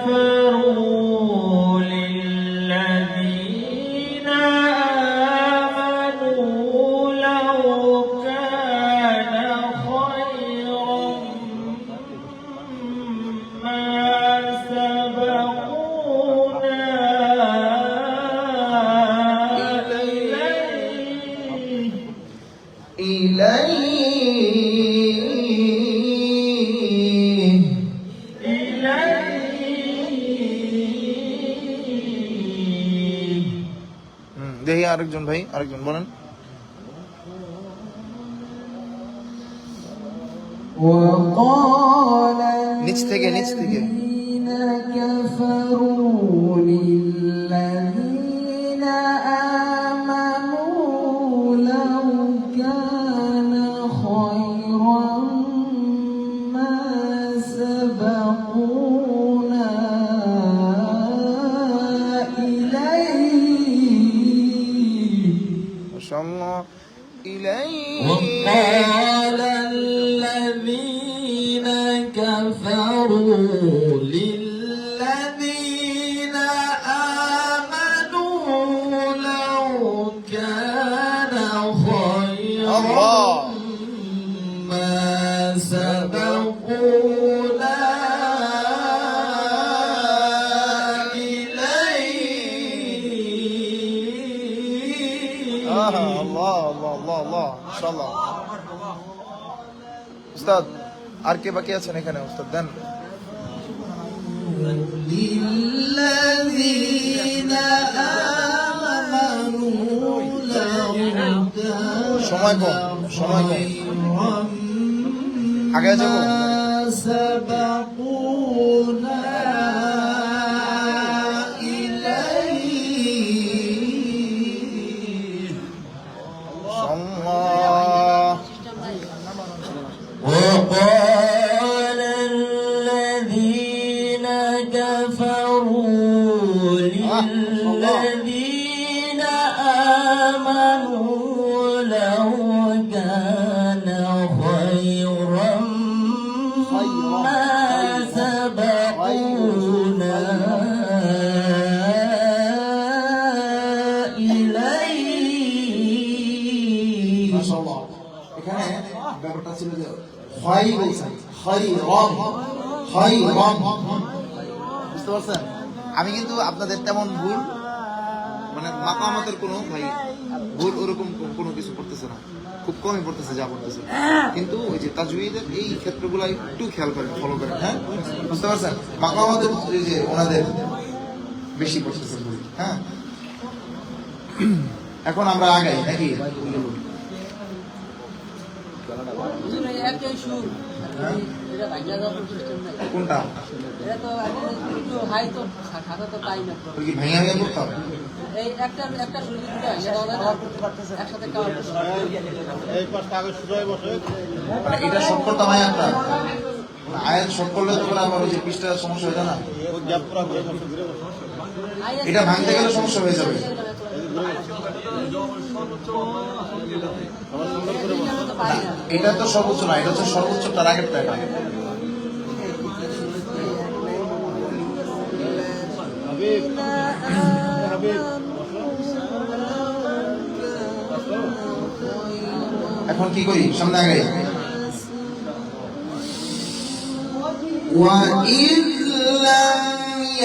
كفروا للذين آمنوا لو كان خيرا ما سبقونا إليه দেখি আরেকজন ভাই, আরেকজন বলেন। নিচ থেকে وقال الذين كفروا للذين آمنوا لو كان خيرا ما سبقونا إليه الله মাশাআল্লাহ। উস্তাদ আর কে বাকি আছেন এখানে? উস্তাদ দেন। সময় কম, আগে যাবো। وقال الذين كفروا للذين آمنوا لو كان خيرا ما سبقونا إليه ما شاء الله। এখানে ব্যাপারটা ছিল যে বুঝতে পারছেন? আমি কিন্তু আপনাদের তেমন ভুল মানে মাকামাতের কোনো ভাই ভুল ওরকম কোনো কিছু করতেছে না, খুব কমই পড়তেছে যা পড়তেছে, কিন্তু ওই যে তাজউইদের এই ক্ষেত্রগুলো একটু খেয়াল করেন, ফলো করেন। হ্যাঁ বুঝতে পারছেন? মাকামাতের যে ওনাদের বেশি পড়তেছে ভুল। হ্যাঁ এখন আমরা আগাই নাকি? কোনটা এটা শর্ট করতাম আয়াতটা, আয়াত শর্ট করলে তখন আমার ওই যে পৃষ্ঠার সমস্যা হয়ে যায় না, এটা ভাঙতে গেলে সমস্যা হয়ে যাবে। এটা তো সর্বোচ্চ না, এটা হচ্ছে সর্বোচ্চ তার আগের টাকা। এখন কি করি? সামনে আগে وَإِذْ لَمْ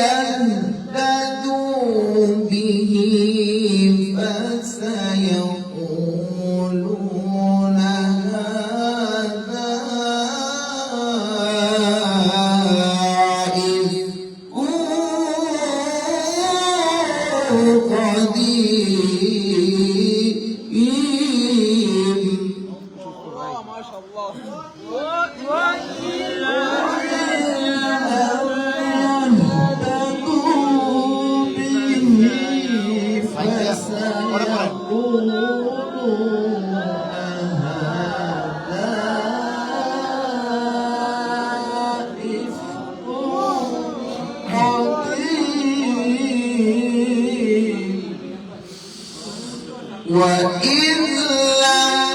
يَهْتَدُوا بِهِ فَسَيَقُولُونَ هَذَا إِفْكٌ قَدِيمٌ ما شاء الله وَإِذْ لَمْ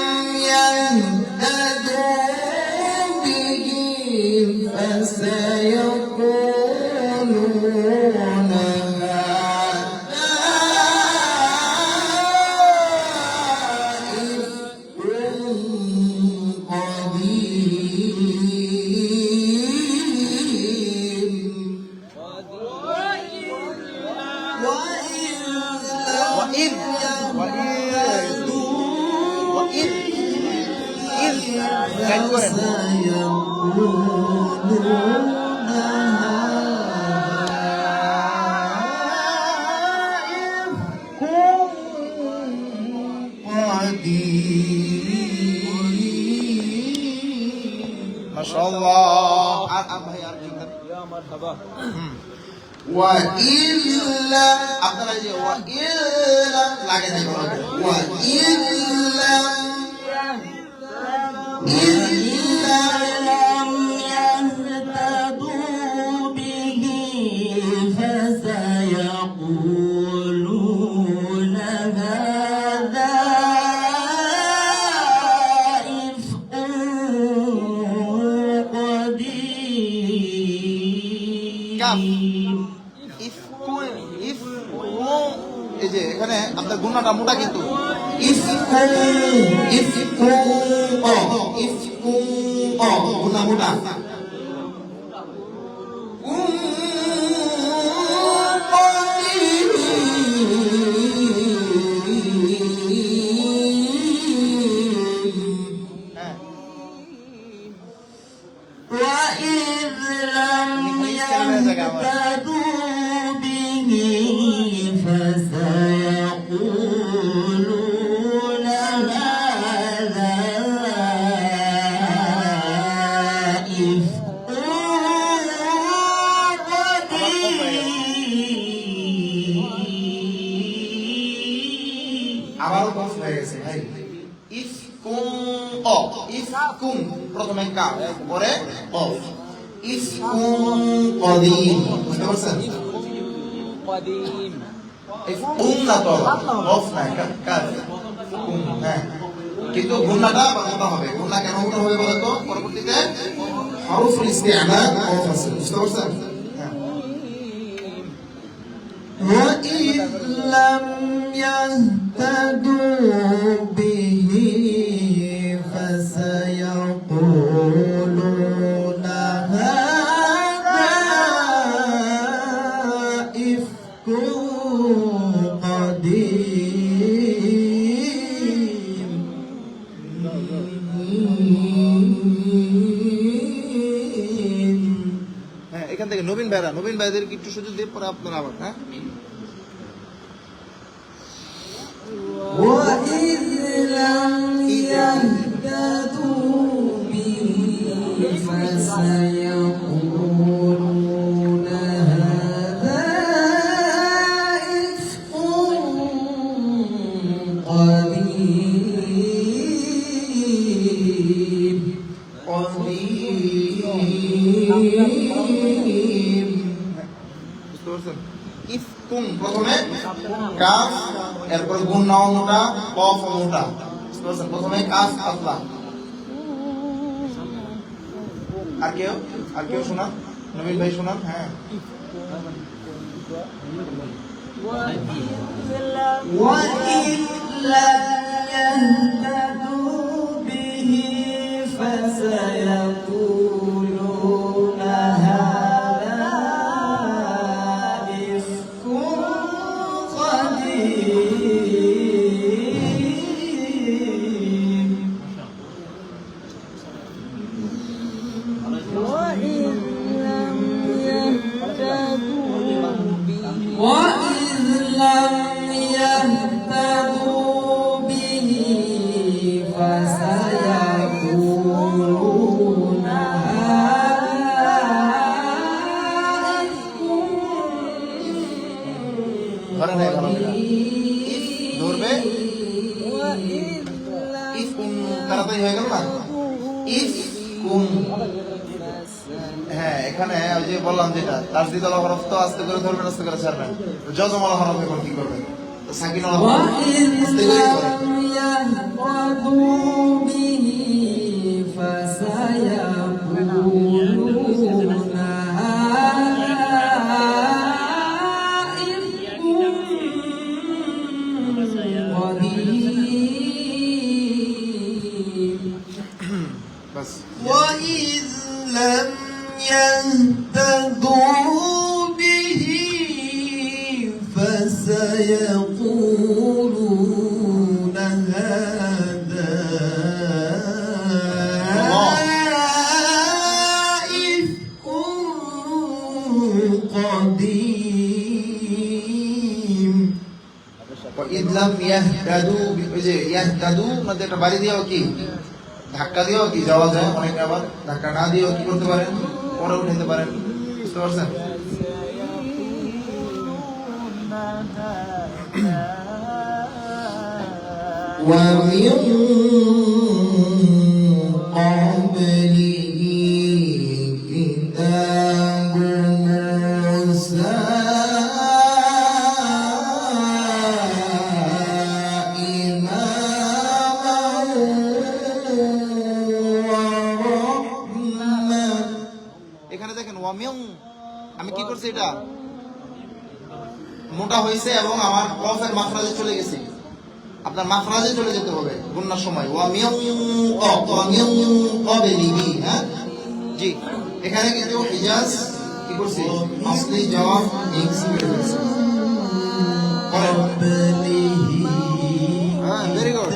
يَهْتَدُوا بِهِ فَسَيَقُولُونَ মাশাআল্লাহ। আর ভাই আর কি ওয়াইল্লা আপনারা যে ওয়াইল্লা লাগে না ওয়াইল্লা ইল্লা لم يهتدوا به فسيقولون هذا إفك قديم এই যে এখানে আপনার গুণাটা মোটা কিন্তু গুণা মোটা وإذ لم يهتدوا به فسيقولون هذا إفك قديم আবারও কম হয়ে গেছে ভাই ইফকুম প্রথমে কা পরে অফ ইফকুম কদিম বুঝতে পারছেন قديم ইফকুম না তো অফ না কাজ কুম হ্যাঁ কিন্তু গুণাটা বানাতে হবে গুণা কেন হতে হবে বলো তো পরবর্তীতে হরফুল ইস্তিআলা অফ আছে বুঝতে পারছেন হ্যাঁ وإذ لم يهتدوا به فسيقولون هذا إفك قديم হ্যাঁ এখান থেকে নবীন ভাইদের একটু সুযোগ দিয়ে পরে আপনারা আবার হ্যাঁ وإذ لم يهتدوا به فسيقولون هذا إفك قديم বুঝতে পারছেন ইফকুম প্রথমে কাফ এরপর গুণ নাও মোটা কফ মোটা বুঝতে পারছেন প্রথমে কাফ আসলা আর কেউ শোনান নবীন ভাই শোনান হ্যাঁ وإذ لم يهتدوا به فسيقولون هذا إفك قديم وإذ لم يهتدوا به فسيقولون هذا ঘরে নাই ভালো করে ধরবে ইফকুম তাড়াতাড়ি হয়ে গেল না ইফকুম হ্যাঁ এখানে ওই যে বললাম যেটা তাসদিদ ওয়ালা হরফ তো আস্তে করে ধরবেন আস্তে করে ছাড়বেন জজম ওয়ালা হরফ এখন কি করবেন তো সাকিন ওয়ালা হরফ وإذ আস্তে করে لم করেন يهتدوا به فسيقولون هذا يهتدوا به فسيقولون هذا إفك قديم وإذ لم يهتدوا ওই যে ইয়াহতাদু মানে একটা বাড়ি দিয়েও কি ধাক্কা দিয়েও কি যাওয়া যায়, অনেকে আবার ধাক্কা না দিয়েও কি করতে পারেন, পরে উঠাইতে পারেন। বুঝতে পারছেন? ومن قبله كتاب موسى إماما ورحمة এখানে দেখেন ওয়ামিয়ং, আমি কি করছি, এটা মোটা হয়েছে এবং আমার কফের মাখরাজে চলে গেছে। আপনার মাখরাজে চলে যেতে হবে গুণনার সময়। ওয়ামিয়ং ওয়ামিয়ং ক্বাবলিহি, হ্যাঁ জি। এখানে কিন্তু হিজাজ কি করছে, আসলি জবাব ইংস করে ফেলছে। পরের হ্যাঁ, ভেরি গুড।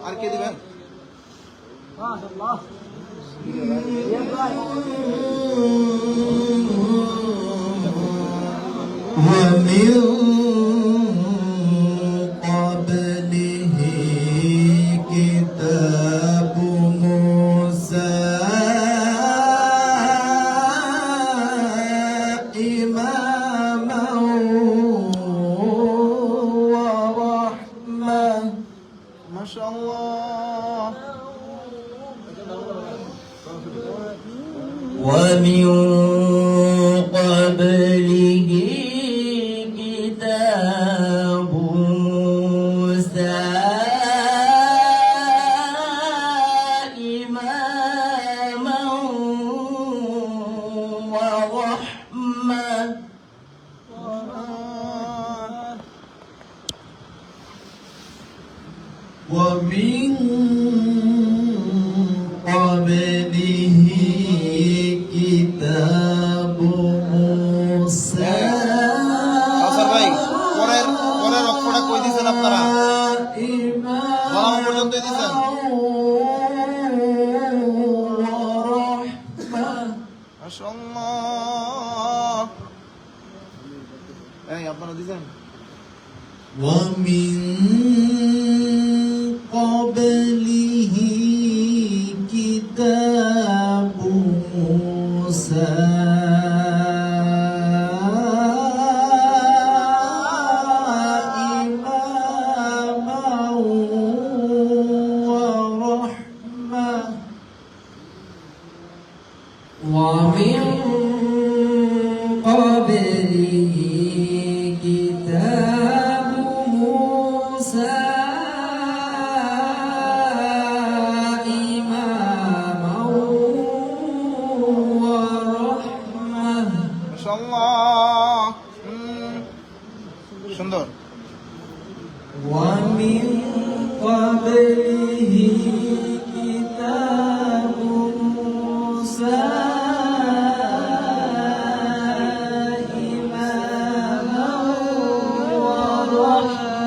আর কে দিবেন? ومن قبله كتاب موسى إماما ورحمة মাশাআল্লাহ। ومن قبله كتاب موسى إماما ورحمة ومن قبله كتاب موسى আসার ভাই, পরের অক্ষরটা কই দিয়েছেন আপনারা? বানানো পর্যন্ত দিয়েছেন। মাশাআল্লাহ। এই আপনারা দিয়েছেন। ومن قبله كتاب موسى إماما ورحمة ومن قبله كتاب موسى إماما ورحمة মাশাআল্লাহ। সুন্দর। ومن قبله كتاب موسى إماما ورحمة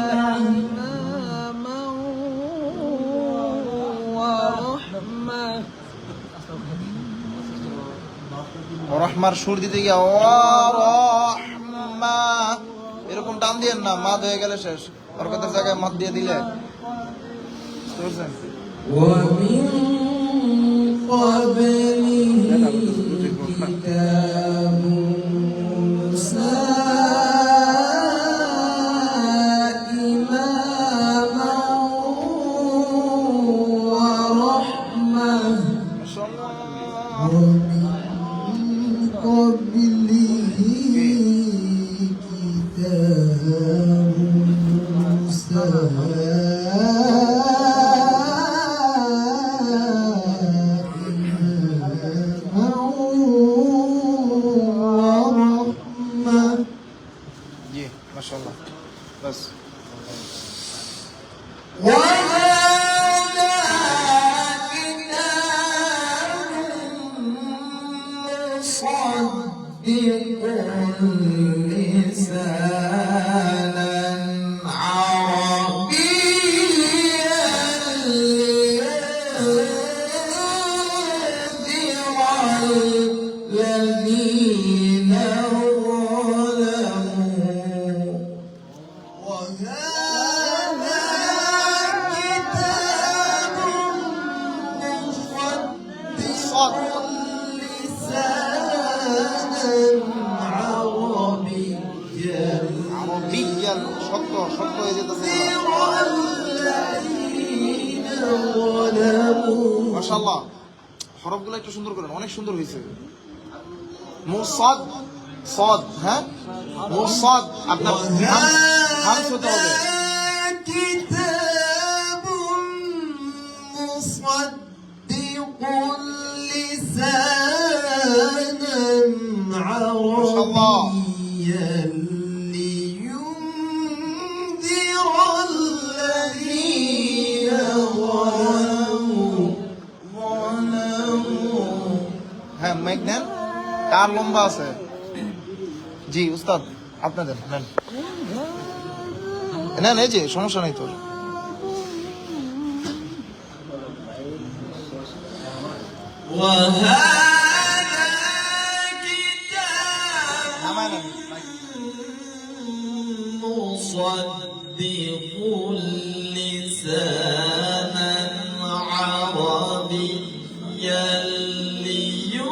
রহমার সুর দিতে গিয়া ও রহমা এরকম টান দিয়েন না, মাদ হয়ে গেলে শেষ। বরকতের জায়গায় মাদ দিয়ে দিলে বুঝছেন? ومن قبله كتاب موسى إماما ورحمة মাশাআল্লাহ। ومن قبله كتاب موسى إماما ورحمة জি মাশাআল্লাহ বাস وهذا كتاب مصدق لسانا عربيا لينذر الذين ظلموا وهذا كتاب مصدق لسانا عربيا আরবিয়ান শক্ত শক্ত হয়ে যেতেছে الذين ظلموا মাশাআল্লাহ হরফগুলো একটু সুন্দর করেন অনেক সুন্দর হয়েছে মুসাদ সাদ হ্যাঁ মুসাদ আপনার হামস হতে হবে كتاب مصدق لسانا عربيا لينذر الذين ظلموا হ্যাঁ মাইক নেন কার লম্বা আছে জি উস্তাদ আপনাদের নেন নেন এই যে সমস্যা নাই তোর وهذا كتاب নামায় নেন مصدق لسانا عربيا لينذر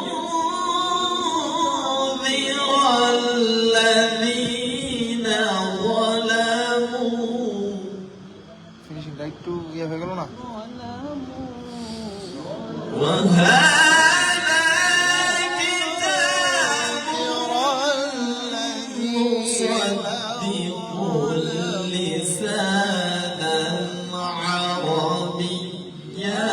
الذين ظلموا ফিনিশিংটা একটু ইয়ে হয়ে গেল না وهذا كتاب مصدق لسانا عربيا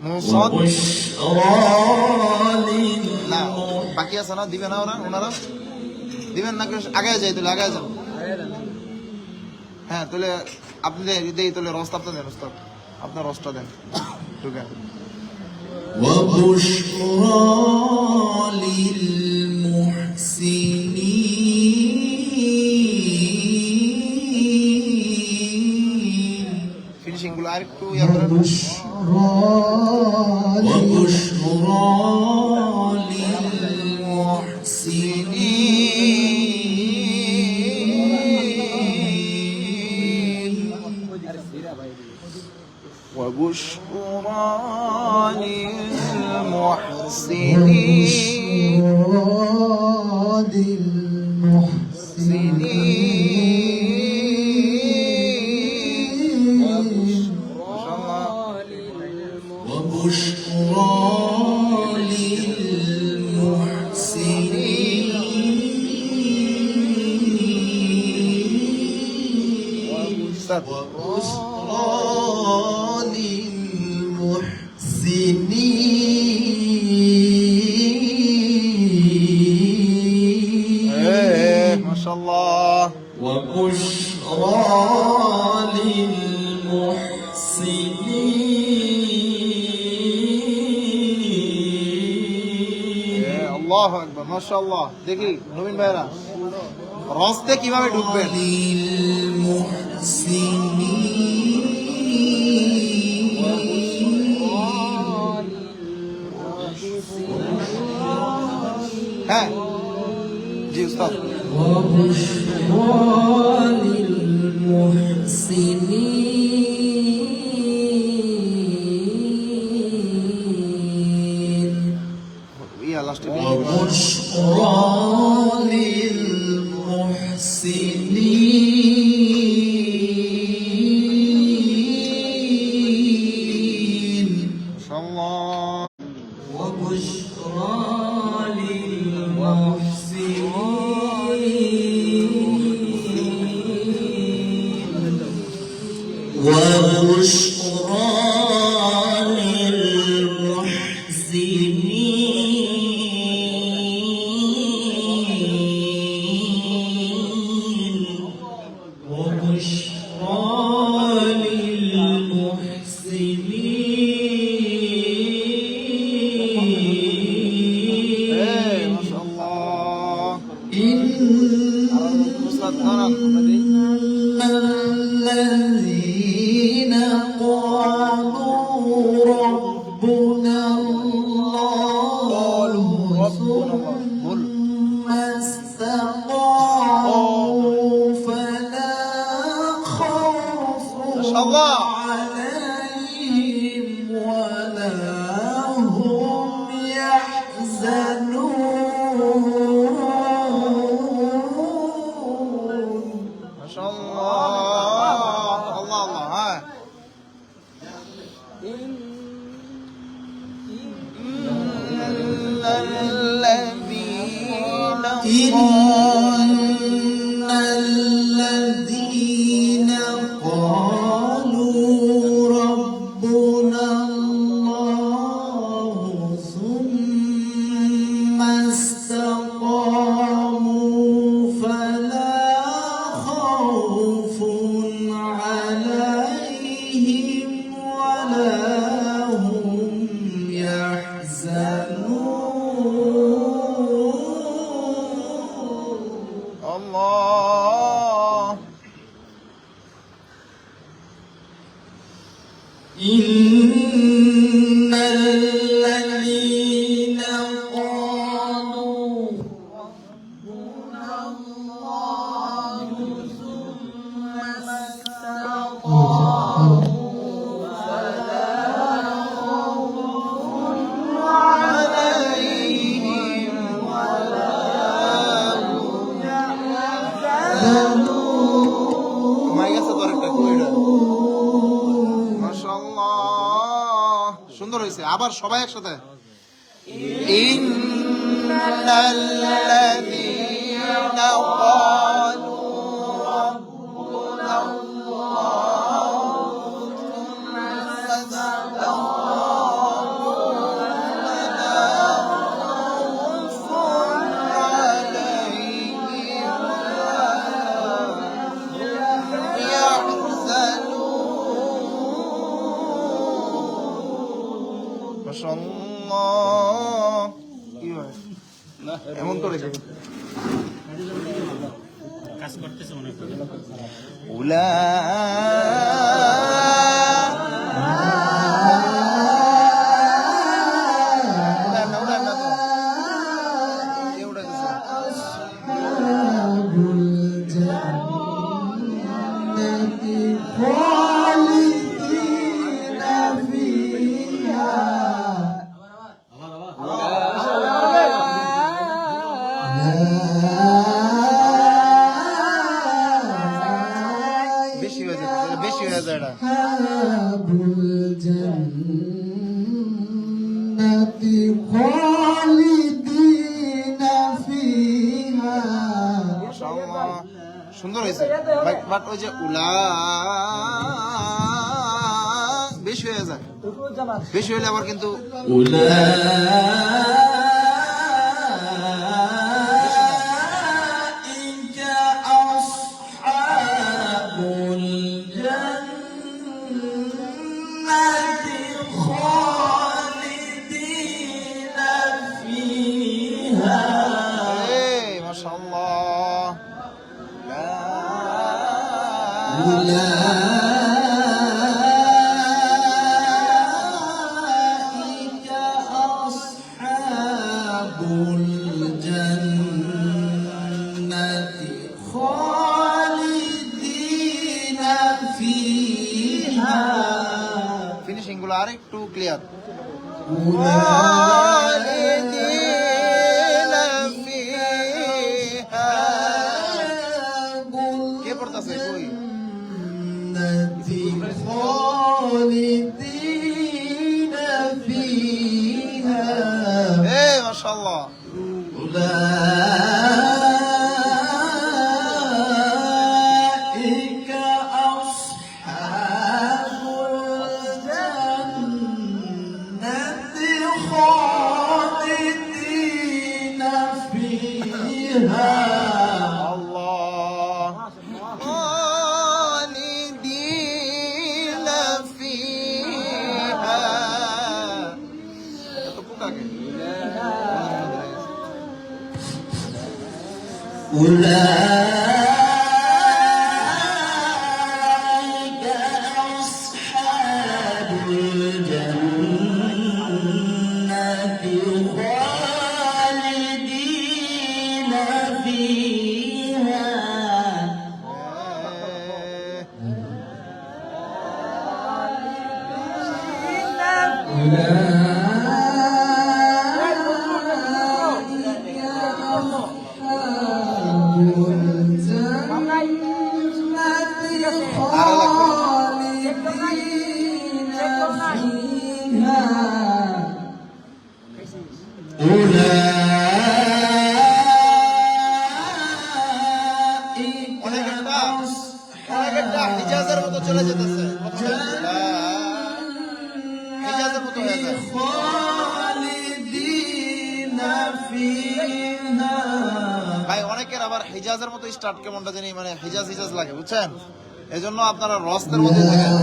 মুসাদ وبشرى না বাকি আছে না দিবে না ওনারা দিবেন না আগে যাই তাহলে আগে যান হ্যাঁ তাহলে আপনি দেই তাহলে রস্তা আপনি দেন ওস্তাদ আপনার রসটা দেন ঢুকেন وبشرى للمحسنين ফিনিশিং গুলো আর একটু ইয়ে করেন وبشرى للمحسنين وبشرى للمحسنين وبشرى للمحسنين أستاذ وبشرى للمحسنين ما شاء الله وبشرى للمحسنين يا الله أكبر ما شاء الله দেখি নবীন ভাইরা রস্তে কিভাবে ঢুকবেন হ্যাঁ জি উস্তাদ ইয়া লাস্টে মাশাআল্লাহ وبشرى للمحسنين الذين قالوا ربنا الله ثم استقاموا فلا خوف عليهم ولا هم يحزنون মাশাআল্লাহ আল্লাহ আল্লাহ হ্যাঁ إن الذين قالوا ربنا الله ثم استقاموا فلا خوف عليهم ولا هم يحزنون আল্লাহ إن الذين قالوا ربنا الله ثم استقاموا فلا خوف عليهم ولا هم يحزنون মাই গেছে তো আরেকটা কইরা মাশাআল্লাহ সুন্দর হয়েছে আবার সবাই একসাথে ইন্নাল্লাযীনা ক্বালু রাব্বুনা আল্লাহু থুম্মা ইসতাকামু ফালা খাউফুন আলাইহিম মাশাআল্লাহ কি হয় এমন করে কাজ করতেছে মনে করি উলা বেশি হয়ে যায় বেশি হয়ে যায় এটা أصحاب الجنة خالدين فيها মাশাআল্লাহ সুন্দর হয়েছে বাট ওই যে উলা বেশি হয়ে যায় বেশি হলে আবার কিন্তু أولئك أصحاب الجنة خالدين فيها এই মাশাআল্লাহ أولئك أصحاب الجنة خالدين فيها ফিনিশিং গুলো আর একটু ক্লিয়ার কে পড়তাছে কই خالدين فيها এই মাশাআল্লাহ أولئك أصحاب الجنة خالدين فيها আল্লাহ খালিদিন ফিহা এত পোকাকে أولئك অনেকেরটা হিজাজের মতো চলে যেতেছে, হিজাজের মতো হয়ে যায়। ভাই অনেকের আবার হিজাজের মতো স্টার্ট কেমনটা জানি মানে হিজাজ হিজাজ লাগে, বুঝছেন? এই জন্য আপনারা রস্তের মধ্যে থাকেন।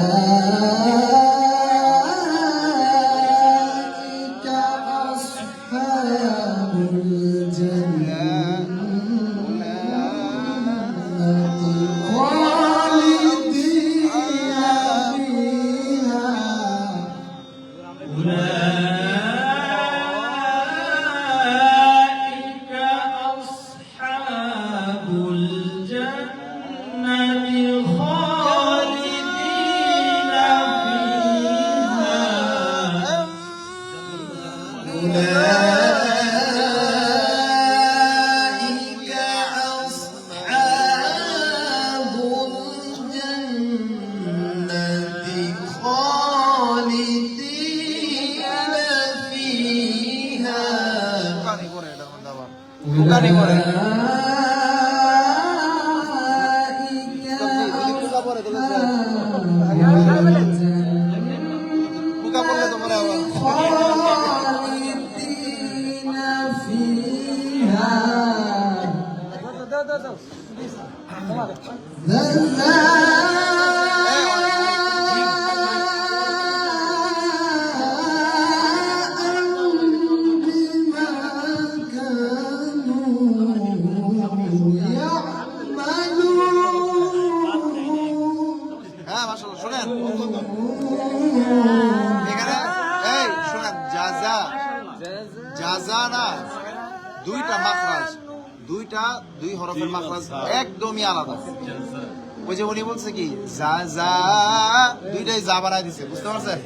দোকানি করে পোকা পড়লে তো মনে আবার শোনেন এখানে এই শোনেন জাজা জাজা না দুইটা মাখরাজ, দুই হরফের মাখরাজ একদমই আলাদা। ওই যে উনি বলছে কি জাজা দুইটাই যা বানাই দিছে, বুঝতে পারছেন?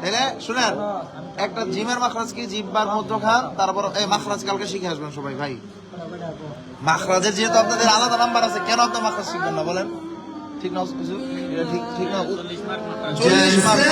তাহলে শুনেন একটা জিমের মাখরাজ কি জিহ্বার মধ্যখান, তারপর এই মাখরাজ কালকে শিখে আসবেন সবাই ভাই। মাখরাজের যেহেতু আপনাদের আলাদা নাম্বার আছে, কেন আপনার মাখরাজ শিখবেন না বলেন? ঠিক না ঠিক না 40 মার্ক।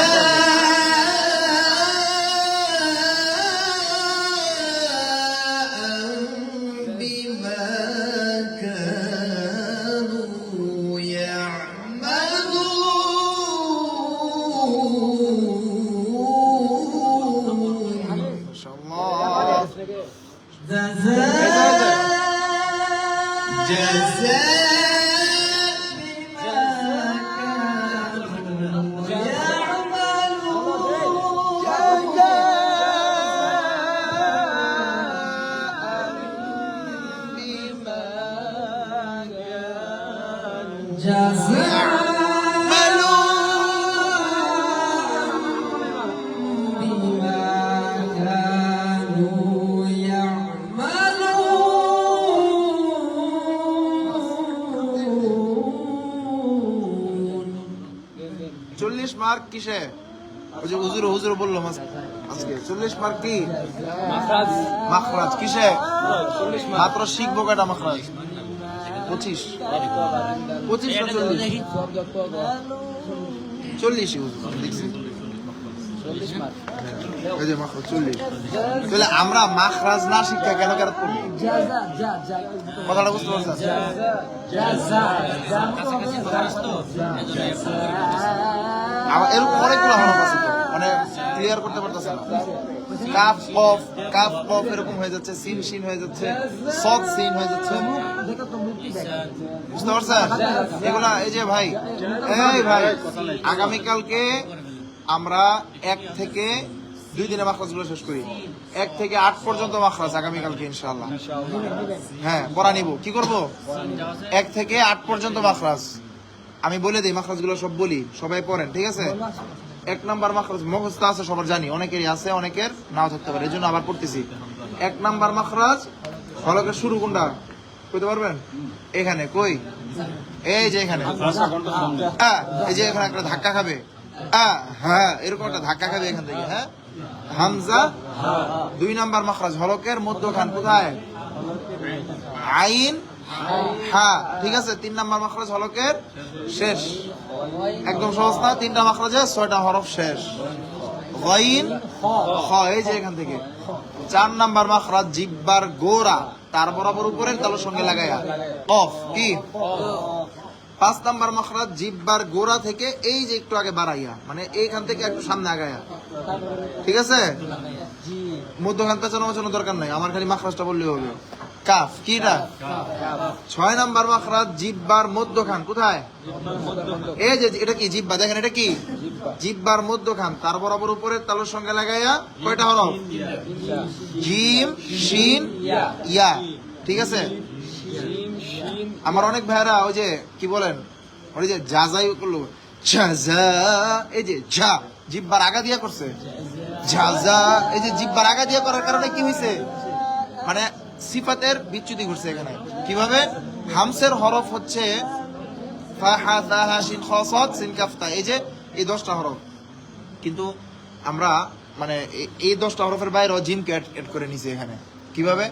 মার্ক কিসে? ওই যে হুজুর বললাম আজকে 40 মার্ক কি মাখরাজ কিসে? মাত্র শিখবো কয়টা মাখরাজ? 25 না 40 দেখছি ওই যে মাখরাজ 40। তাহলে আমরা মাখরাজ না শিক্ষা কেন কেন করবো? কথাটা বুঝতে পারছেন? এরকম অনেকগুলো হরফ আছে তো, মানে ক্লিয়ার করতে পারতেছে না। কাফ কফ এরকম হয়ে যাচ্ছে, সিন শিন হয়ে যাচ্ছে, সদ সিন হয়ে যাচ্ছে, বুঝতে পারছেন? এগুলা এই যে ভাই আগামীকালকে আমরা 1 থেকে 2 দিনে মাখরাজ গুলো শেষ করি। 1 থেকে 8 পর্যন্ত মাখরাজ আগামীকালকে ইনশাআল্লাহ। হ্যাঁ পড়া নিব। কি করব? 1 থেকে 8 পর্যন্ত মাখরাজ আমি বলে দিই, মাখরাজ গুলো সব বলি, সবাই পড়েন, ঠিক আছে? 1 নাম্বার মাখরাজ মুখস্থ আছে সবার, জানি অনেকেরই আছে, অনেকের নাও থাকতে পারে, এই জন্য আবার পড়তেছি। 1 নাম্বার মাখরাজ হলকের শুরু কোনটা কইতে পারবেন? এখানে কই? এই যে এখানে, এই যে এখানে একটা ধাক্কা খাবে, হ্যাঁ এরকম একটা ধাক্কা খাবে এখান থেকে। হ্যাঁ হামজা 2 নাম্বার মাখরাজ হলকের মধ্যখান কোথায়? আইন হ্যাঁ, ঠিক আছে। 3 নাম্বার মাখরাজ হলকের শেষ, একদম সহজ না? 3টা মাখরাজে 6টা হরফ শেষ। গাইন খ, এই যে এখান থেকে 4 নাম্বার মাখরাজ জিহ্বার গোরা, তার বরাবর উপরের তালুর সঙ্গে লাগায়া অফ কি। 5 নাম্বার মাখরাজ জিহ্বার গোরা থেকে এই যে একটু আগে বাড়াইয়া, মানে এইখান থেকে একটু সামনে আগায়া, ঠিক আছে। মধ্যখান পেছানো দরকার নাই, আমার খালি মাখরাজটা বললেই হবে। কাফ কিটা 6 নাম্বার মাখরাজ জিহ্বার মধ্যখান, কোথায়? এই যে এটা কি জিহ্বা, দেখেন এটা কি জিহ্বার মধ্যখান, তার বরাবর উপরের তালুর সঙ্গে লাগাইয়া কয়টা হরফ? জিম শিন ইয়া, ঠিক আছে। আমার অনেক ভাইরা ওই যে কি বলেন, ওই যে জাজাই করলো জাজা, এই যে ঝা জিহ্বার আগা দিয়া করছে ঝাজা, এই যে জিহ্বার আগা দিয়া করার কারণে কি হয়েছে, মানে সিফাতের বিচ্যুতি ঘটছে এখানে। কিভাবে? হামসের হরফ হচ্ছে ফা হা তা হা শিন খ সাদ সিন কাফ তা, এই যে এই 10টা হরফ, কিন্তু আমরা মানে এই 10টা হরফের বাইরেও জিমকে অ্যাড করে নিছি এখানে। কিভাবে?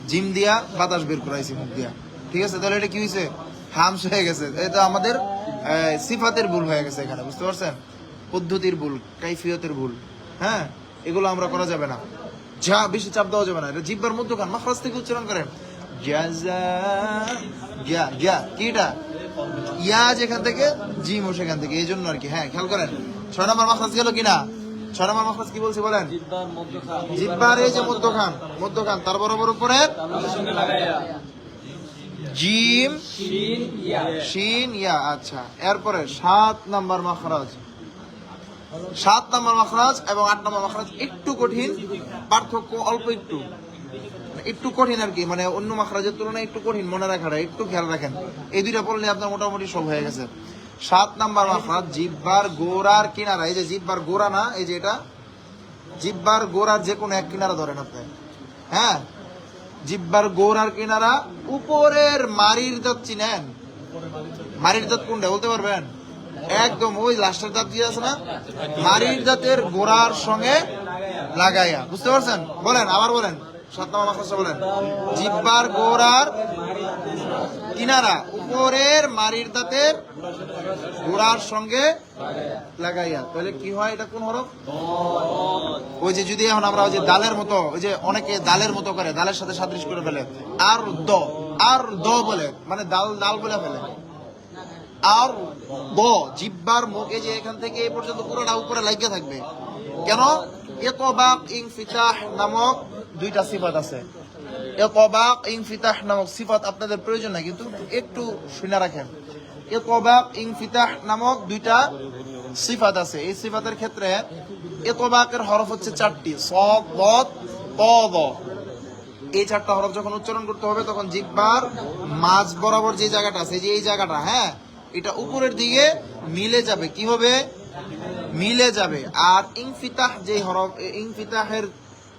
জিম দিয়া বাতাস বের করাইছি মুখ দিয়া, ঠিক আছে। তাহলে এটা কি হয়েছে? হামস হয়ে গেছে। এটা আমাদের সিফাতের ভুল হয়ে গেছে এখানে, বুঝতে পারছেন? পদ্ধতির ভুল, কাইফিয়তের ভুল, হ্যাঁ, এগুলো আমরা করা যাবে না। যা বেশি চাপ দেওয়া যাবে না, এটা জিহ্বার মধ্যখান, মাখরাজ থেকে উচ্চারণ করেন জাজা গিয়া গিয়া, কি এটা ইয়া যেখান থেকে জিম ও সেখান থেকে, এই জন্য আর কি। হ্যাঁ, খেয়াল করেন 6 নম্বর মাখরাজ গেল কিনা। 6 নম্বর মাখরাজ কি বলছি বলেন? জিহ্বার এই যে মধ্যখান, মধ্যখান তার বরাবর উপরের জিম শিন ইয়া। আচ্ছা, এরপরে 7 নাম্বার মাখরাজ, 7 নাম্বার মাখরাজ এবং 8 নাম্বার মাখরাজ একটু কঠিন, পার্থক্য অল্প একটু, একটু কঠিন আর কি, মানে অন্য মাখরাজের তুলনায় একটু কঠিন, মনে রাখাটা একটু খেয়াল রাখেন। এই দুইটা পড়লে আপনার মোটামুটি সব হয়ে গেছে। 7 নাম্বার মাখরাজ জিহ্বার গোড়ার কিনারা, এই যে জিহ্বার গোড়া না, এই যে এটা জিহ্বার গোড়ার যে কোনো এক কিনারা ধরেন আপনি, হ্যাঁ, জিহ্বার গোড়ার কিনারা উপরের মারির দাঁত চিনেন? মারির দাঁত কোনটা বলতে পারবেন? একদম ওই লাস্টের দাঁত দিয়ে আছে না, মারির দাঁতের গোড়ার সঙ্গে লাগাইয়া, বুঝতে পারছেন? বলেন, আবার বলেন, 7 নম্বর মাখরাজটা বলেন। জিহ্বার গোড়ার কিনারা উপরের মারির দাঁতের গোড়ার সঙ্গে লাগাইয়া, তাহলে কি হয়? এটা কোন হরফ? ওই যে যদি এখন আমরা ওই যে দালের মতো, ওই যে অনেকে দালের মতো করে, দালের সাথে সাদৃশ করে ফেলে, আর দ বলে, মানে দাল দাল বলে ফেলে। আর দ জিহ্বার মুখ, এই যে এখান থেকে এই পর্যন্ত পুরোটা উপরে লাগিয়ে থাকবে। কেন? ইতবাক ইনফিতাহ নামক 2টা সিফাত আছে। ইতবাক ইনফিতাহ নামক সিফাত আপনাদের প্রয়োজন নাই, কিন্তু একটু শুনে রাখেন। ইতবাক ইনফিতাহ নামক 2টা সিফাত আছে। এই সিফাতের ক্ষেত্রে ইতবাকের হরফ হচ্ছে 4টি, সাদ দাদ তা দা। এই 4টা হরফ যখন উচ্চারণ করতে হবে, তখন জিহ্বার মাঝ বরাবর যে জায়গাটা আছে, যে এই জায়গাটা, হ্যাঁ, এটা উপরের দিকে মিলে যাবে। কি হবে? মিলে যাবে। আর ইনফিতাহ যে হরফ, ইনফিতাহের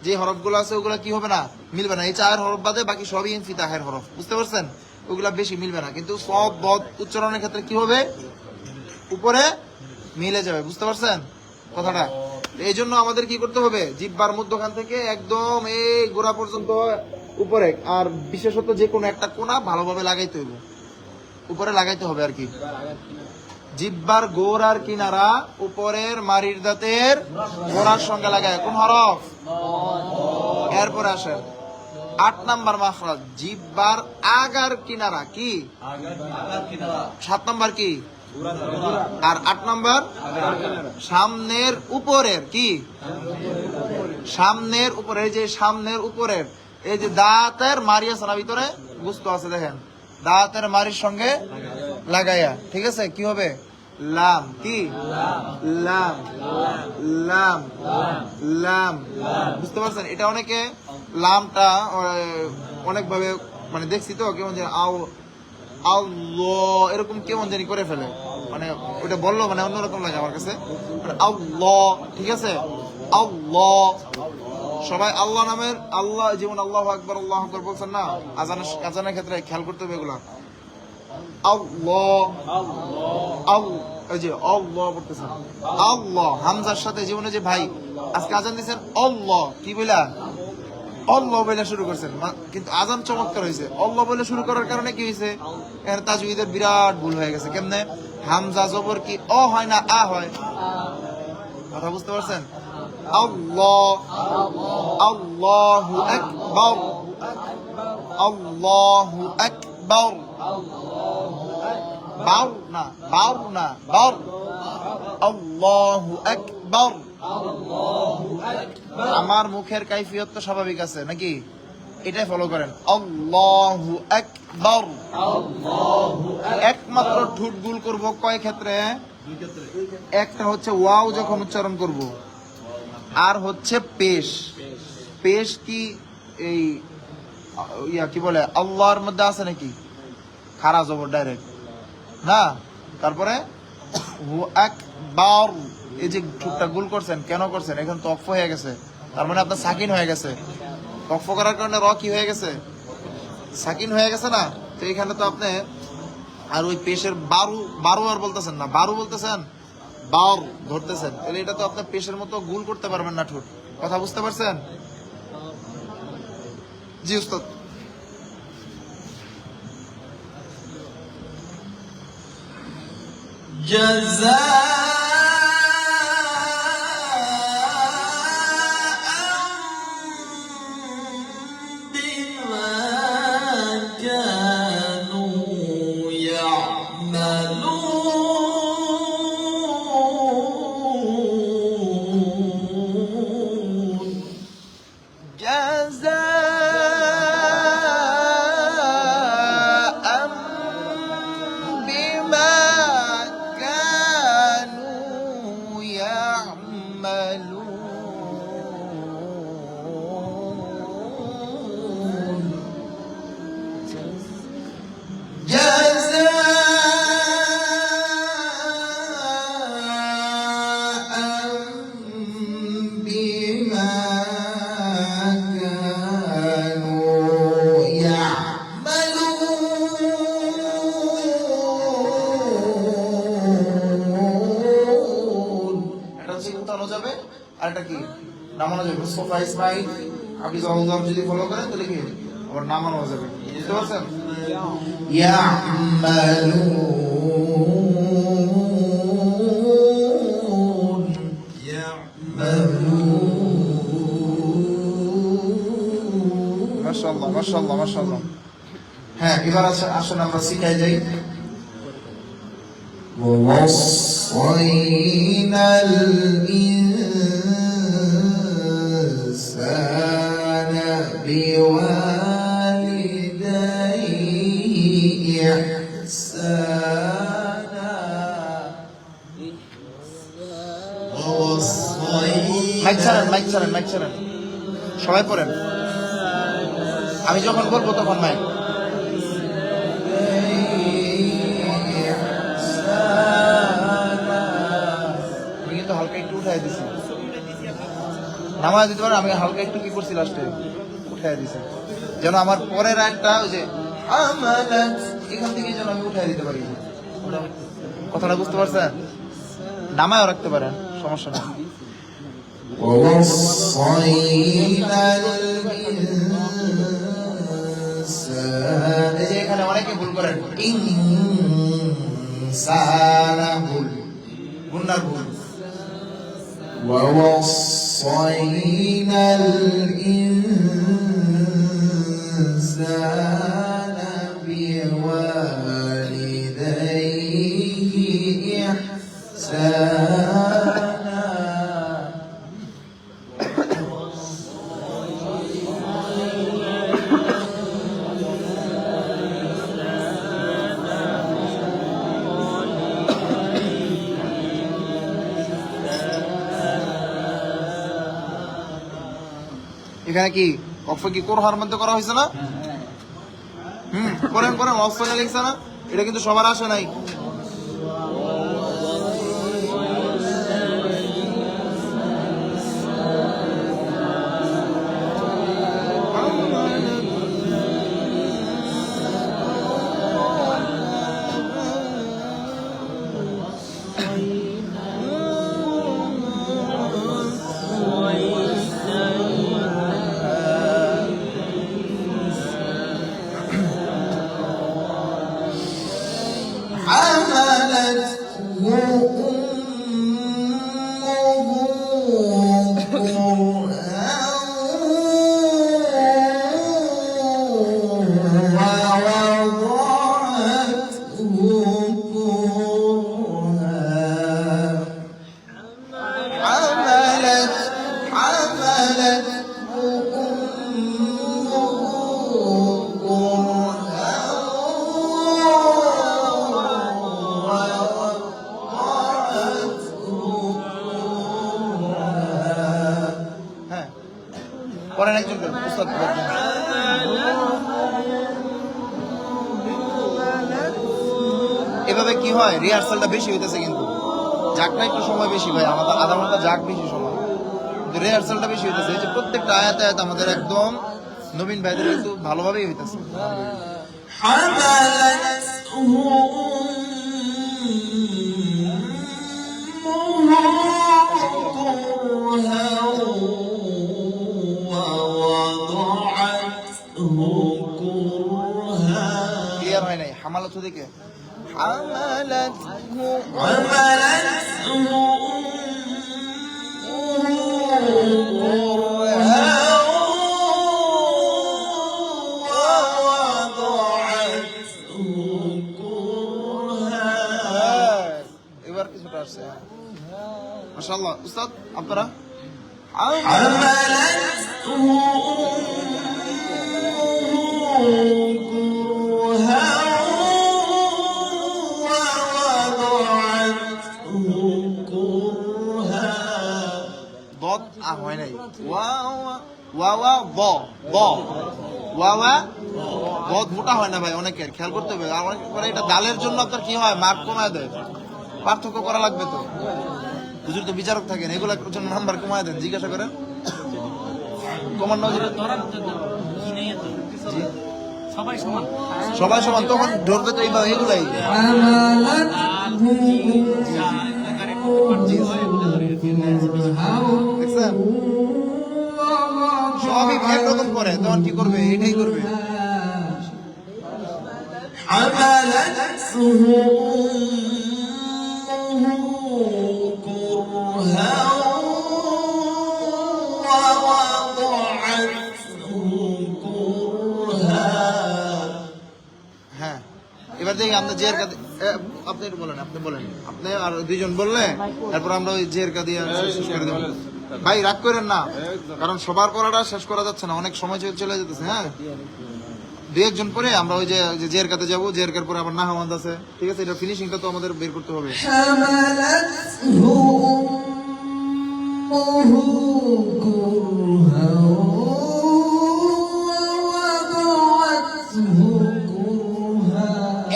যে হরফগুলো আছে ওগুলা কি হবে না? মিলবে না। এই 4 হরফ বাদে বাকি সবই ইনফিতাহের হরফ, বুঝতে পারছেন? ওগুলা বেশি মিলবে না, কিন্তু সব বদ উচ্চারণের ক্ষেত্রে কি হবে? উপরে মিলে যাবে, বুঝতে পারছেন কথাটা? এই জন্য আমাদের কি করতে হবে? জিহ্বার মধ্যখান থেকে একদম এই গোড়া পর্যন্ত উপরে, আর বিশেষত যে কোনো একটা কোণা ভালোভাবে লাগাইতে হবে, উপরে লাগাইতে হবে আর কি। জিহ্বার গোড়ার কিনারা উপরের মারির দাঁতের গোড়ার সঙ্গে লাগায়, কোন হরফ? এরপরে আসেন 8 নাম্বার মাখরাজ জিহ্বার আগার কিনারা, কি 7 নাম্বার কি, আর 8 নাম্বার সামনের উপরের, কি সামনের উপরে, যে সামনের উপরের এই যে দাঁতের মারি আছে না, ভিতরে গুস্ত আছে, দেখেন, দাঁতের মারির সঙ্গে লাগাইয়া, ঠিক আছে? কি হবে? লাম, কি লাম লাম লাম, বুঝতে পারছেন? এটা অনেকে লামটা অনেক ভাবে মানে দেখছি তো, কেমন জানি আল্লাহ এরকম কেমন জানি করে ফেলে, মানে ওটা বললো মানে অন্যরকম লাগে আমার কাছে, মানে আল্লাহ, ঠিক আছে? আল্লাহ, সবাই আল্লাহ নামের, আল্লাহ যেমন আল্লাহু আকবার আল্লাহু আকবার বলছেন না, আজানের ক্ষেত্রে খেয়াল করতে হবে এগুলা। আল্লাহ এই যে আল্লাহ বলতেছেন, আল্লাহ হামজার সাথে জীবনে যে ভাই আজকে আজান দিচ্ছেন আল্লাহ, কি বইলা? আল্লাহ বলে শুরু করছেন, কিন্তু আজান চমৎকার হয়েছে। আল্লাহ বলে শুরু করার কারণে কি হয়েছে? এখানে তাজউইদের বিরাট ভুল হয়ে গেছে। কেমনে? হামজা জবর কি অ হয় না আ হয়? কথা বুঝতে পারছেন? আল্লাহ আল্লাহু আকবার আল্লাহু আকবার বাউ না বার আল্লাহু আকবার আমার মুখের কাইফিয়ত তো স্বাভাবিক আছে নাকি এটাই ফলো করেন আল্লাহু আকবার একমাত্র ঠোঁট গুল করব কয় ক্ষেত্রে একটা হচ্ছে ওয়াও যখন উচ্চারণ করব আর হচ্ছে পেশ পেশ কি এই কি বলে আল্লাহর মধ্যে আছে নাকি খারা জবর ডাইরেক্ট না তারপরে হু আকবার এই যে ঠোঁটটা গুল করছেন কেন করছেন এখন তকফ হয়ে গেছে তার মানে আপনার সাকিন হয়ে গেছে তকফ করার কারণে র কি হয়ে গেছে সাকিন হয়ে গেছে না তো এখানে তো আপনি আর ওই পেশের বারু আর বলতেছেন না বারু বলতেছেন বার ধরতেছেন তাহলে এটা তো আপনার পেশের মতো গুল করতে পারবেন না ঠোঁট কথা বুঝতে পারছেন জি উস্তাদ নামানো যাবে মুস্তাফা ইসমাইল হাফিজ আল্লাহ যদি ফলো করেন তাহলে কি আবার নামানো যাবে বুঝতে পারছেন মাশাআল্লাহ মাশাআল্লাহ মাশাআল্লাহ হ্যাঁ এবার আসুন আমরা শিখাই যাই ووصينا الإنسان بوالديه إحسانا মাইক ছাড়েন সবাই পড়েন আমি যখন বলবো তখন মাইক হালকা একটু উঠাই দিছি নামাজ দিতে পারে আমি হালকা একটু কি করছি লাস্টে উঠাই দিছি যেন আমার পরের একটা ওই যে এখান থেকে যেন আমি উঠাই দিতে পারি কথাটা বুঝতে পারছেন নামায়ও রাখতে পারেন সমস্যা নেই এই যে এখানে অনেকে ভুল করেন ভুল গুন্নার ভুল ووصينا الإنسان بوالديه إحسانا এখানে কি কফ কি কোরআনের মধ্যে করা হয়েছে না করেন অফসনে লিখছে না এটা কিন্তু সবার আসে নাই তবে কি হয়, রিহার্সালটা বেশি হইতেছে কিন্তু যাকটা একটু সময় বেশি ভাই, আমাদের আধা ঘন্টা যাক বেশি সময়, কিন্তু রিহার্সালটা বেশি হইতেছে। এই যে প্রত্যেকটা আয়াত আয়াত আমাদের একদম নবীন ভাইদের কিন্তু ভালোভাবেই হইতেছে। ক্লিয়ার হয় নাই, হামালাত দিকে এবার কিছুটা আসছে। মাশাআল্লাহ উস্তাদ, আপনারা বদ হয় নাই, ওয়া ওয়া ব ব ওয়া বদ মোটা হয় না ভাই, অনেকের খেয়াল করতে হবে। আর অনেক করে এটা দালের জন্য আপনার কি হয়, মার্ক কমায় দেয়, পার্থক্য করা লাগবে তো, হুজুর তো বিচারক থাকেন, এগুলোর জন্য নাম্বার কমায় দেন, জিজ্ঞাসা করেন কমানো সবাই সমান, সবাই সমান, তখন ধরবে তো এইবার এগুলাই। দেখছেন সবই একরকম করে, তখন কি করবে, এটাই করবে। হ্যাঁ, এবার দেখি আমরা জের কাদি, আপনি একটু বলেন, আপনি বলেন, আপনি আর দুইজন বললে তারপর আমরা ওই জের কাদি শেষ করে দেবো। ভাই রাগ করেন না, কারণ সবার পড়াটা শেষ করা যাচ্ছে না, অনেক সময় চলে যেতেছে। হ্যাঁ, দুই একজন পরে আমরা ওই যে জের কাতে যাবো, জের কার পরে আবার নাহমাদ আছে, ঠিক আছে, এটা ফিনিশিংটা তো আমাদের বের করতে হবে।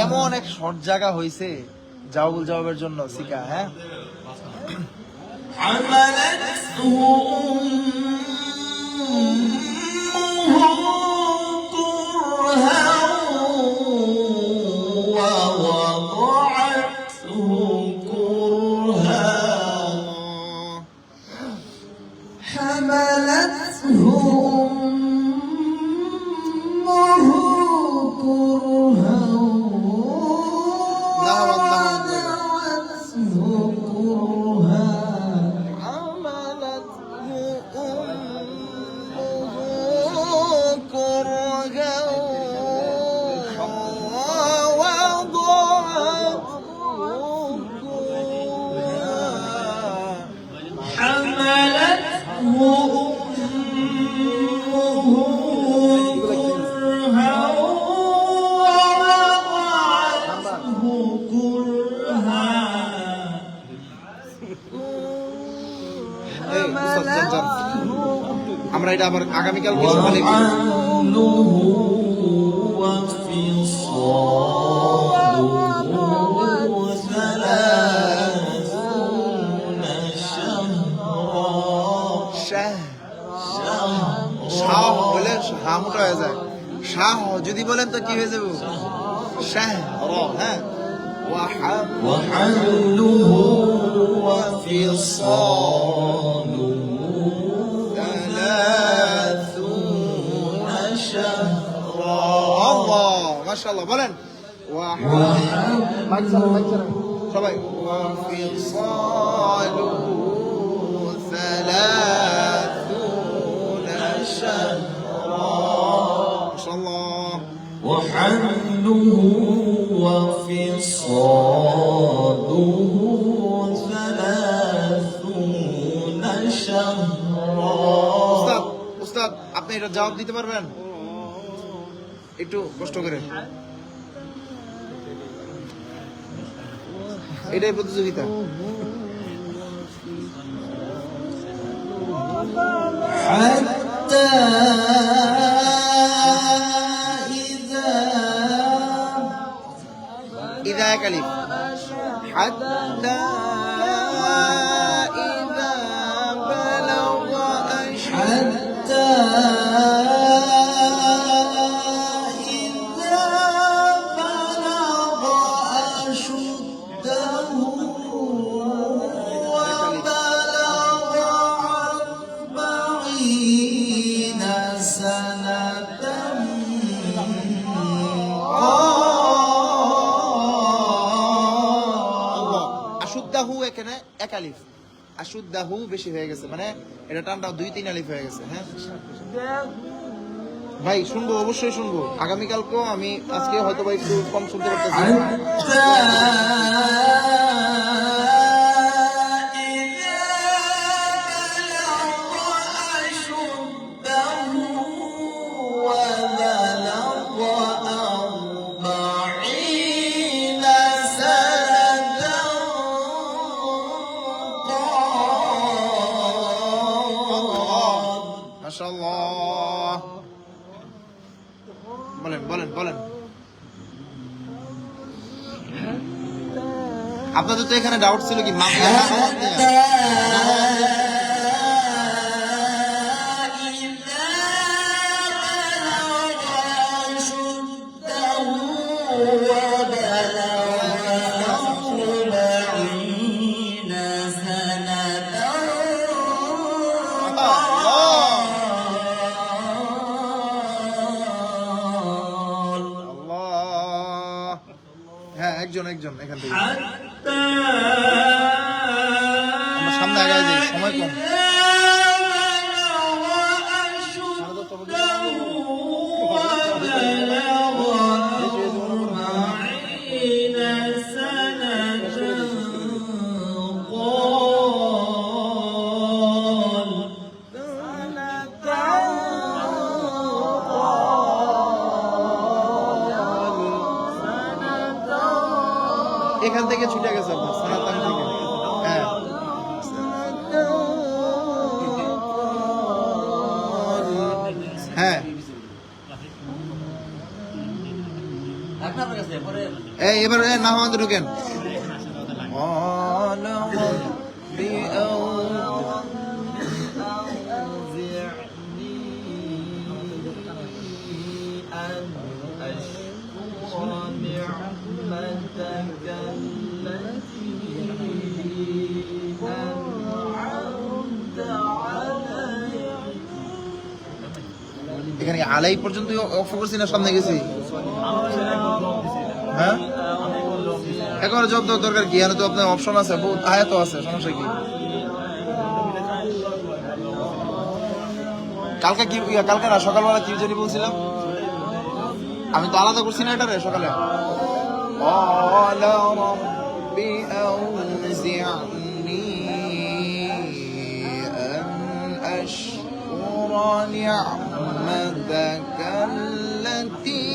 এমন এক শর্ট জায়গা হয়েছে জাওয়াবুল জবাবের জন্য শিখা। হ্যাঁ, আমরা এটা আবার আগামীকাল সকালে শাহ বলে হা মোটা হয়ে যায়, শাহ যদি বলেন তো কি হয়ে যাবে, শাহ। হ্যাঁ, وحمله وفصاله 30 شهرا আল্লাহ মাশাআল্লাহ বলেন সবাই وفصاله 30 شهرا মাশাআল্লাহ وحمله وفصاله 30 شهرا উস্তাদ আপনি এটা জবাব দিতে পারবেন একটু কষ্ট করে? এটাই প্রতিযোগিতা। حتى إذا كلف حتى إذا بلغ حتى إذا بلغ أشده وبلغ 40 سنة আশুদ্দাহু এখানে এক আলিফ, আশুদ্দাহু বেশি হয়ে গেছে, মানে এটা টানটা 2-3 আলিফ হয়ে গেছে। হ্যাঁ ভাই শুনবো, অবশ্যই শুনবো। আগামীকালকেও আমি, আজকে হয়তো বা একটু কম শুনতে পারতেছি। মাশাআল্লাহ। বলেন বলেন বলেন। আপনাদের তো এখানে ডাউট ছিল কি হ্যাঁ একজন একজন এখান থেকে আমরা সামনে আগায় যাই, সময় কম। এখান থেকে ছুটে গেছে আপনার সনাতন থেকে। হ্যাঁ হ্যাঁ এই এবার না আমাদের ঢুকেন। এখানে আলাই পর্যন্ত অফ করছি না, সামনে গেছি। হ্যাঁ একেবারে জব দেওয়ার দরকার কি, তো আপনার অপশন আছে, বহুত আয়াত আছে, সমস্যা কি? কালকে কি, কালকে না সকালবেলা কি জানি বলছিলাম, আমি তো আলাদা করছি না এটা রে সকালে। نعمتك التي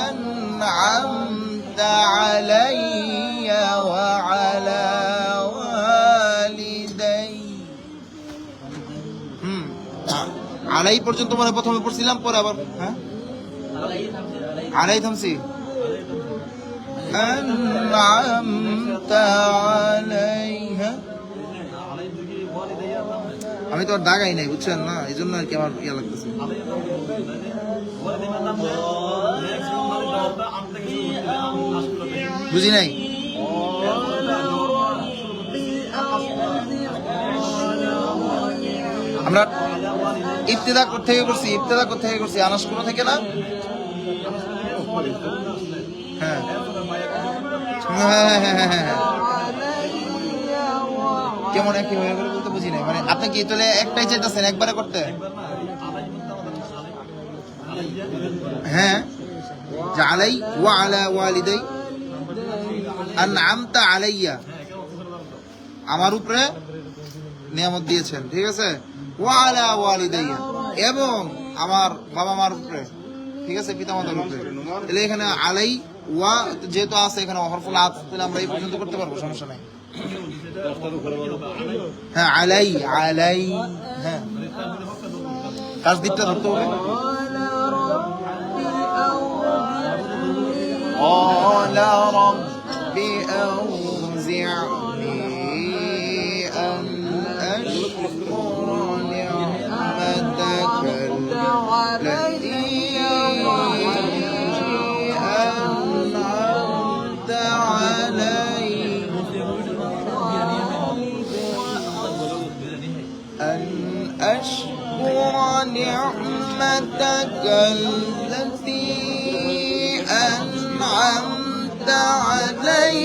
أنعمت علي وعلى والدي। আলাই পর্যন্ত মানে প্রথমে পড়ছিলাম, পরে আবার হ্যাঁ আলাই থামছি। أنعمت عليها, আমি তো আর দাগাই নাই বুঝছেন না, এই জন্য আর কি আমার ইয়া লাগতেছে। বুঝি নাই। আমরা ইবতিদা থেকে করছি, ইবতিদা থেকে করছি, আনাস কোন থেকে না। হ্যাঁ হ্যাঁ হ্যাঁ হ্যাঁ হ্যাঁ কেমন একই হয়ে গেল বলতে বুঝি নাই। মানে আপনি কি তাহলে একটাই চাইতেছেন একবারে করতে? হ্যাঁ যে আলাই ওয়া আলা ওয়ালিদাই আনআমতা আলাইয়া, আমার উপরে নিয়ামত দিয়েছেন, ঠিক আছে। ওয়া আলা ওয়ালিদাইয়া, এবং আমার বাবা মার উপরে, ঠিক আছে, পিতা মাতার উপরে। তাহলে এখানে আলাই ওয়া যেহেতু আছে, এখানে হরফুল আতফ, তাহলে আমরা এই পর্যন্ত করতে পারবো, সমস্যা নাই। হ্যাঁ আলাই আলাই, হ্যাঁ কাজ দিকটা ধরতে হবে। قال رب نعمتك التي أنعمت علي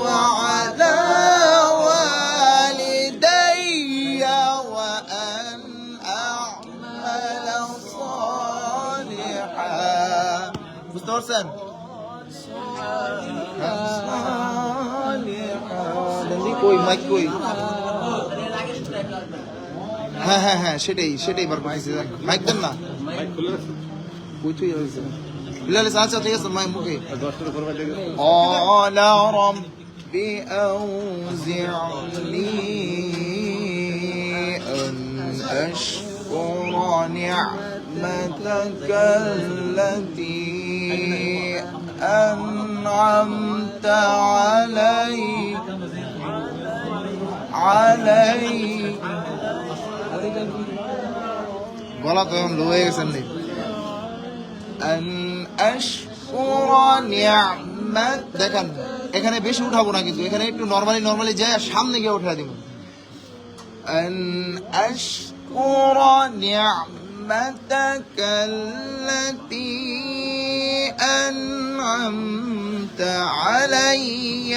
وعلى والدي وأن أعمل صالحا. مستورسن কই মাইক কই? হ্যাঁ হ্যাঁ হ্যাঁ সেটাই সেটাই বার করতেছি। মাইক দেন না, কই তুই হয়েছে বিলাল? আচ্ছা ঠিক আছে, মাইক মুখে। قال رب أوزعني أن أشكر نعمتك التي أنعمت علي বলা তো এখন লো হয়ে গেছেন নি। أن أشكر نعمت, দেখেন এখানে বেশি উঠাবো না, কিন্তু এখানে একটু নরমালি যায় আর সামনে গিয়ে উঠা দিব। أن أشكر نعمتك التي أنعمت علي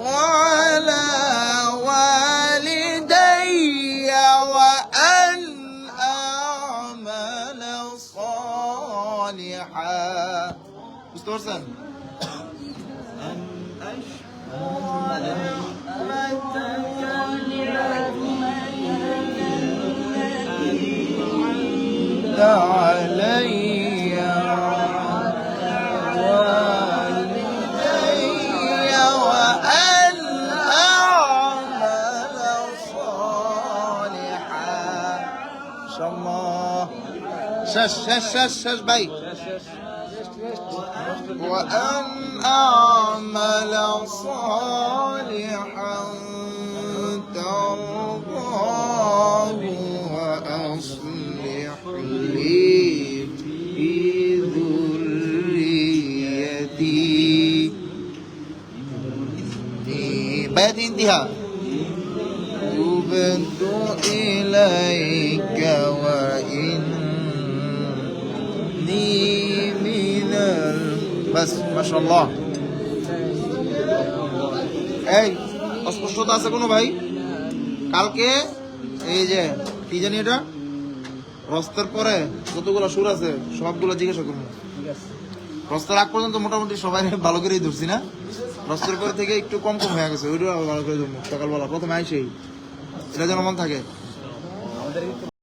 وعلى والدي وأن أعمل صالحا. مستورسن علي والدي وأن أعمل صالحا. إن شاء الله. شش باي. وأن أعمل صالحا ترضاه وأصلح لي في ذريتي. بيت انتهاء. تبت إليك وإني من بس ما شاء الله. এই অস্পষ্টতা আছে কোনো ভাই? কালকে এই যে কি জানি এটা রস্তের পরে যতগুলো সুর আছে সবগুলো জিজ্ঞাসা করবো। রস্তের আগ পর্যন্ত মোটামুটি সবাই ভালো করেই ধরছি না, রস্তের পরে থেকে একটু কম হয়ে গেছে, ওইটা ভালো করে ধরবো সকালবেলা প্রথমে আইসেই, এটা যেন মন থাকে।